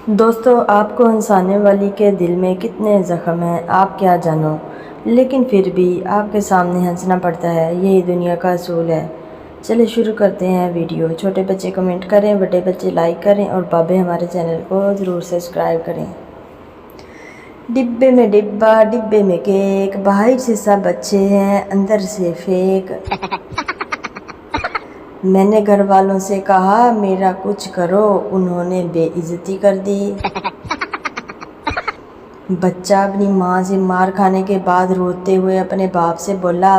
دوستو، آپ کو ہنسانے والی کے دل میں کتنے زخم ہیں آپ کیا جانو، لیکن پھر بھی آپ کے سامنے ہنسنا پڑتا ہے، یہی دنیا کا اصول ہے۔ چلے شروع کرتے ہیں ویڈیو۔ چھوٹے بچے کمنٹ کریں، بڑے بچے لائک کریں اور بابے ہمارے چینل کو ضرور سبسکرائب کریں۔ ڈبے میں ڈبہ، ڈبے میں کیک، باہر سے سب اچھے ہیں اندر سے فیک۔ میں نے گھر والوں سے کہا میرا کچھ کرو، انہوں نے بے عزتی کر دی۔ بچہ اپنی ماں سے مار کھانے کے بعد روتے ہوئے اپنے باپ سے بولا،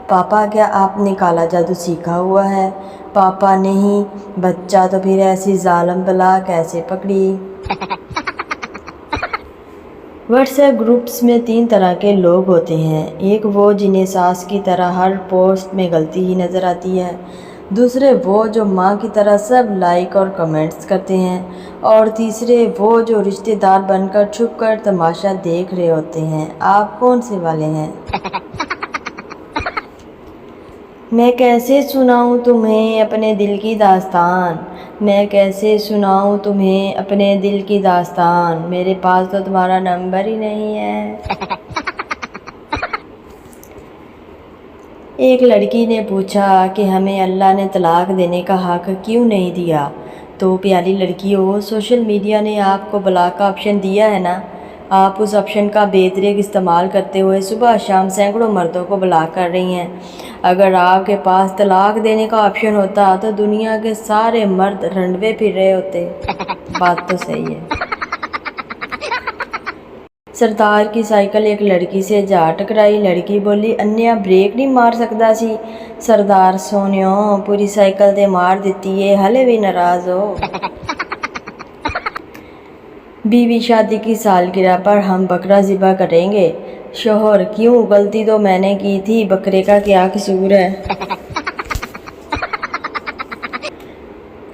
پاپا کیا آپ نے کالا جادو سیکھا ہوا ہے؟ پاپا نہیں۔ بچہ تو پھر ایسی ظالم بلا کیسے پکڑی؟ واٹس ایپ گروپس میں 3 طرح کے لوگ ہوتے ہیں۔ ایک وہ جنہیں ساس کی طرح ہر پوسٹ میں غلطی ہی نظر آتی ہے، دوسرے وہ جو ماں کی طرح سب لائک اور کمنٹس کرتے ہیں، اور تیسرے وہ جو رشتہ دار بن کر چھپ کر تماشا دیکھ رہے ہوتے ہیں۔ آپ کون سے والے ہیں؟ میں کیسے سناؤں تمہیں اپنے دل کی داستان، میں کیسے سناؤں تمہیں اپنے دل کی داستان، میرے پاس تو تمہارا نمبر ہی نہیں ہے۔ ایک لڑکی نے پوچھا کہ ہمیں اللہ نے طلاق دینے کا حق کیوں نہیں دیا؟ تو پیاری لڑکیوں، سوشل میڈیا نے آپ کو بلاک کا آپشن دیا ہے نا، آپ اس آپشن کا بے دریغ استعمال کرتے ہوئے صبح شام سینکڑوں مردوں کو بلاک کر رہی ہیں۔ اگر آپ کے پاس طلاق دینے کا آپشن ہوتا تو دنیا کے سارے مرد رنڈوے پھر رہے ہوتے۔ بات تو صحیح ہے۔ سردار کی سائیکل ایک لڑکی سے جا ٹکرائی، لڑکی بولی انیا بریک نہیں مار سکتا سی؟ سردار سونیوں پوری سائیکل تے مار دیتی ہے، ہلے بھی ناراض ہو؟ بیوی شادی کی سالگرہ پر ہم بکرا ذبح کریں گے۔ شوہر کیوں؟ غلطی تو میں نے کی تھی، بکرے کا کیا قصور ہے؟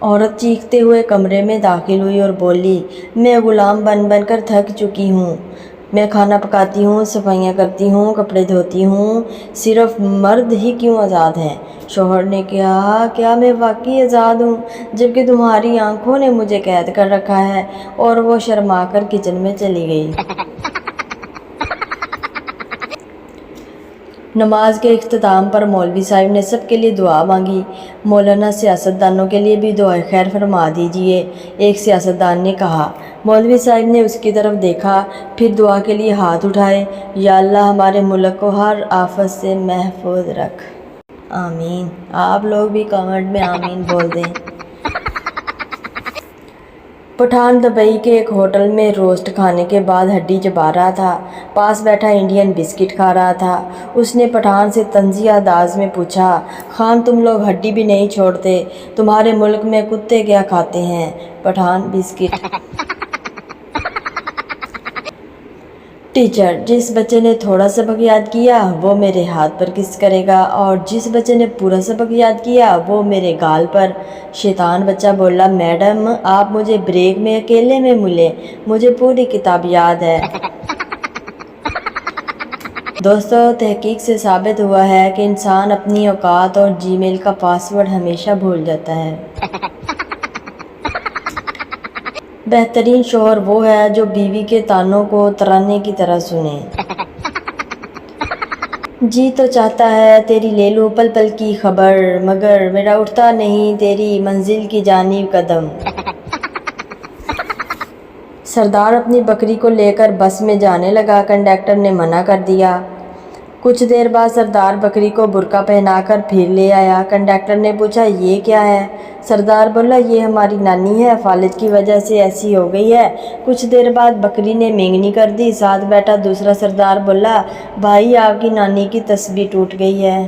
عورت چیختے ہوئے کمرے میں داخل ہوئی اور بولی میں غلام بن بن کر تھک چکی ہوں، میں کھانا پکاتی ہوں، صفائیاں کرتی ہوں، کپڑے دھوتی ہوں، صرف مرد ہی کیوں آزاد ہیں؟ شوہر نے کہا کیا میں واقعی آزاد ہوں جبکہ تمہاری آنکھوں نے مجھے قید کر رکھا ہے؟ اور وہ شرما کر کچن میں چلی گئی۔ نماز کے اختتام پر مولوی صاحب نے سب کے لیے دعا مانگی۔ مولانا سیاستدانوں کے لیے بھی دعائے خیر فرما دیجیے، ایک سیاستدان نے کہا۔ مولوی صاحب نے اس کی طرف دیکھا، پھر دعا کے لیے ہاتھ اٹھائے، یا اللہ ہمارے ملک کو ہر آفت سے محفوظ رکھ، آمین۔ آپ لوگ بھی کمنٹ میں آمین بول دیں۔ پٹھان دبئی کے ایک ہوٹل میں روسٹ کھانے کے بعد ہڈی چبا رہا تھا، پاس بیٹھا انڈین بسکٹ کھا رہا تھا۔ اس نے پٹھان سے طنزیہ انداز میں پوچھا، خان تم لوگ ہڈی بھی نہیں چھوڑتے، تمہارے ملک میں کتے کیا کھاتے ہیں؟ پٹھان بسکٹ۔ ٹیچر جس بچے نے تھوڑا سبق یاد کیا وہ میرے ہاتھ پر کس کرے گا، اور جس بچے نے پورا سبق یاد کیا وہ میرے گال پر۔ شیطان بچہ بولا میڈم آپ مجھے بریک میں اکیلے میں ملے، مجھے پوری کتاب یاد ہے۔ دوستو، تحقیق سے ثابت ہوا ہے کہ انسان اپنی اوقات اور جی میل کا پاس ورڈ ہمیشہ بھول جاتا ہے۔ بہترین شوہر وہ ہے جو بیوی کے طعنوں کو ترانے کی طرح سنے۔ جی تو چاہتا ہے تیری لے لوں پل پل کی خبر، مگر میرا اٹھتا نہیں تیری منزل کی جانب قدم۔ سردار اپنی بکری کو لے کر بس میں جانے لگا، کنڈکٹر نے منع کر دیا۔ کچھ دیر بعد سردار بکری کو برقع پہنا کر پھر لے آیا۔ کنڈکٹر نے پوچھا یہ کیا ہے؟ سردار بولا یہ ہماری نانی ہے، فالج کی وجہ سے ایسی ہو گئی ہے۔ کچھ دیر بعد بکری نے مینگنی کر دی۔ ساتھ بیٹھا دوسرا سردار بولا بھائی آپ کی نانی کی تسبیح ٹوٹ گئی ہے۔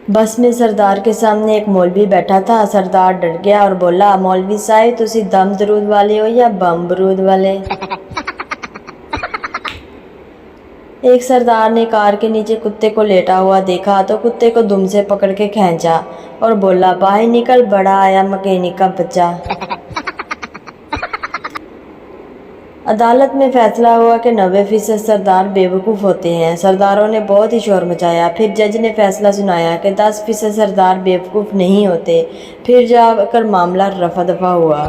بس میں سردار کے سامنے ایک مولوی بیٹھا تھا۔ سردار ڈر گیا اور بولا مولوی صاحب تسی دم درود والے ہو یا بم برود والے؟ ایک سردار نے کار کے نیچے کتے کو لیٹا ہوا دیکھا تو کتے کو دم سے پکڑ کے کھینچا اور بولا باہر نکل، بڑا آیا مکینک کا بچہ۔ عدالت میں فیصلہ ہوا کہ 90% سردار بیوقوف ہوتے ہیں۔ سرداروں نے بہت ہی شور مچایا۔ پھر جج نے فیصلہ سنایا کہ 10% سردار بیوقوف نہیں ہوتے۔ پھر جا کر معاملہ رفع دفع ہوا۔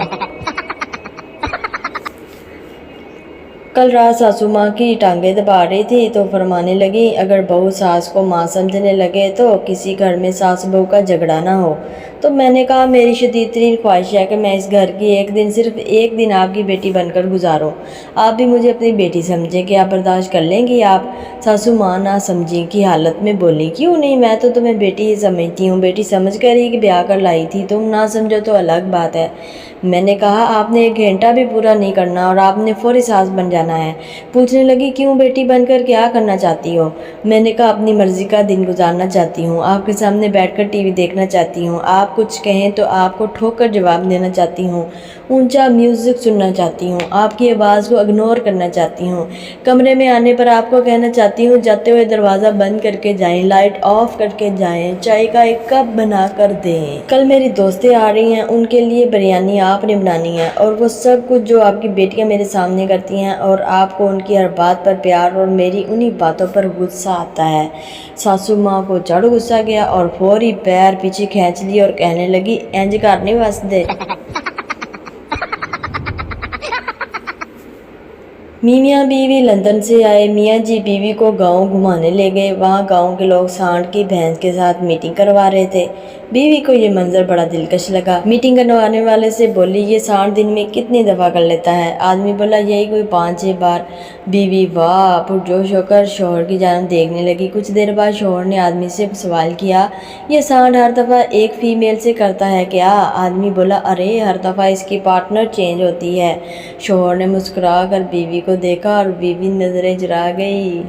کل رات ساسو ماں کی ٹانگیں دبا رہی تھی تو فرمانے لگی، اگر بہو ساس کو ماں سمجھنے لگے تو کسی گھر میں ساس بہو کا جھگڑا نہ ہو۔ تو میں نے کہا، میری شدید ترین خواہش ہے کہ میں اس گھر کی ایک دن، صرف ایک دن آپ کی بیٹی بن کر گزاروں۔ آپ بھی مجھے اپنی بیٹی سمجھیں کہ آپ برداشت کر لیں گی آپ؟ ساسو ماں نہ سمجھی کی حالت میں بولی، کیوں نہیں، میں تو تمہیں بیٹی ہی سمجھتی ہوں، بیٹی سمجھ کر ہی بیاہ کر لائی تھی، تم نہ سمجھو تو الگ بات ہے۔ میں نے کہا، آپ نے 1 گھنٹہ بھی پورا نہیں کرنا اور آپ نے فوری ساس بن جانا ہے۔ پوچھنے لگی، کیوں بیٹی بن کر کیا کرنا چاہتی ہو؟ میں نے کہا، اپنی مرضی کا دن گزارنا چاہتی ہوں، آپ کے سامنے بیٹھ کر ٹی وی دیکھنا چاہتی ہوں، آپ کچھ کہیں تو آپ کو ٹھوک کر جواب دینا چاہتی ہوں، اونچا میوزک سننا چاہتی ہوں، آپ کی آواز کو اگنور کرنا چاہتی ہوں، کمرے میں آنے پر آپ کو کہنا چاہتی ہوں جاتے ہوئے دروازہ بند کر کے جائیں، لائٹ آف کر کے جائیں، چائے کا ایک کپ بنا کر دیں۔ کل میری دوستیں آ رہی ہیں، ان کے لیے بریانی آپ نے بنانی ہے، اور وہ سب کچھ جو آپ کی بیٹیاں میرے سامنے کرتی ہیں، اور آپ کو ان کی ہر بات پر پیار اور میری انہی باتوں پر غصہ آتا ہے۔ ساسو ماں کو چڑھ غصہ گیا اور فوری پیر پیچھے کھینچ لیے اور کہنے لگی، انج کرنے واسطے میاں بیوی لندن سے آئے۔ میاں جی بیوی کو گاؤں گھمانے لے گئے۔ وہاں گاؤں کے لوگ سانڈ کی بھینس کے ساتھ میٹنگ کروا رہے تھے۔ بیوی کو یہ منظر بڑا دلکش لگا۔ میٹنگ کروانے والے سے بولی، یہ سانڈ دن میں کتنی دفعہ کر لیتا ہے؟ آدمی بولا، یہی کوئی 5-6 بار۔ بیوی واہ پرجوش ہو کر شوہر کی جانب دیکھنے لگی۔ کچھ دیر بعد شوہر نے آدمی سے سوال کیا، یہ سانڈ ہر دفعہ ایک فیمیل سے کرتا ہے کیا؟ آدمی بولا، ارے ہر دفعہ اس کی پارٹنر چینج ہوتی ہے۔ شوہر نے مسکرا کر بیوی کو دیکھا اور بیوی نظریں چرا گئی۔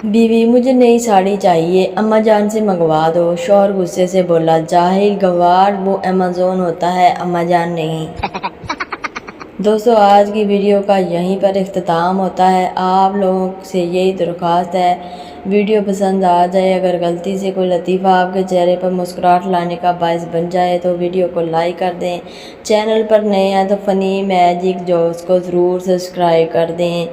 بیوی، مجھے نئی ساڑی چاہیے، اماں جان سے منگوا دو۔ شوہر غصے سے بولا، جاہل گنوار، وہ ایمیزون ہوتا ہے، اماں جان نہیں۔ دوستو، آج کی ویڈیو کا یہیں پر اختتام ہوتا ہے۔ آپ لوگوں سے یہی درخواست ہے، ویڈیو پسند آ جائے، اگر غلطی سے کوئی لطیفہ آپ کے چہرے پر مسکراہٹ لانے کا باعث بن جائے تو ویڈیو کو لائک کر دیں۔ چینل پر نئے ہیں تو فنی میجک جوکس کو ضرور سبسکرائب کر دیں۔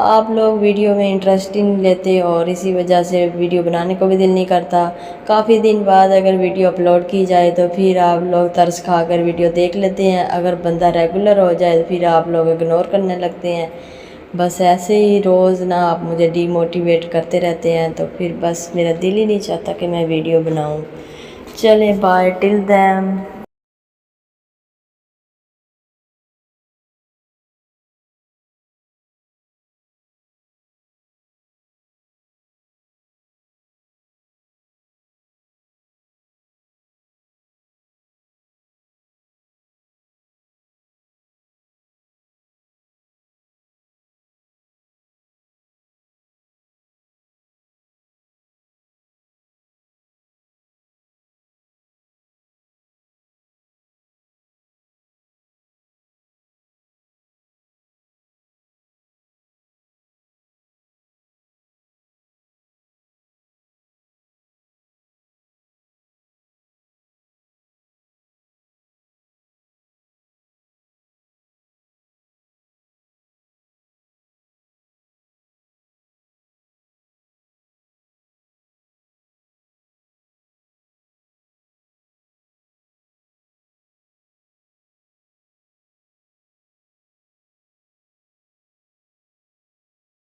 آپ لوگ ویڈیو میں انٹرسٹ نہیں لیتے اور اسی وجہ سے ویڈیو بنانے کو بھی دل نہیں کرتا۔ کافی دن بعد اگر ویڈیو اپلوڈ کی جائے تو پھر آپ لوگ ترس کھا کر ویڈیو دیکھ لیتے ہیں، اگر بندہ ریگولر ہو جائے تو پھر آپ لوگ اگنور کرنے لگتے ہیں۔ بس ایسے ہی روز نہ آپ مجھے ڈی موٹیویٹ کرتے رہتے ہیں تو پھر بس میرا دل ہی نہیں چاہتا کہ میں ویڈیو بناؤں۔ چلیں، بائے ٹل دین۔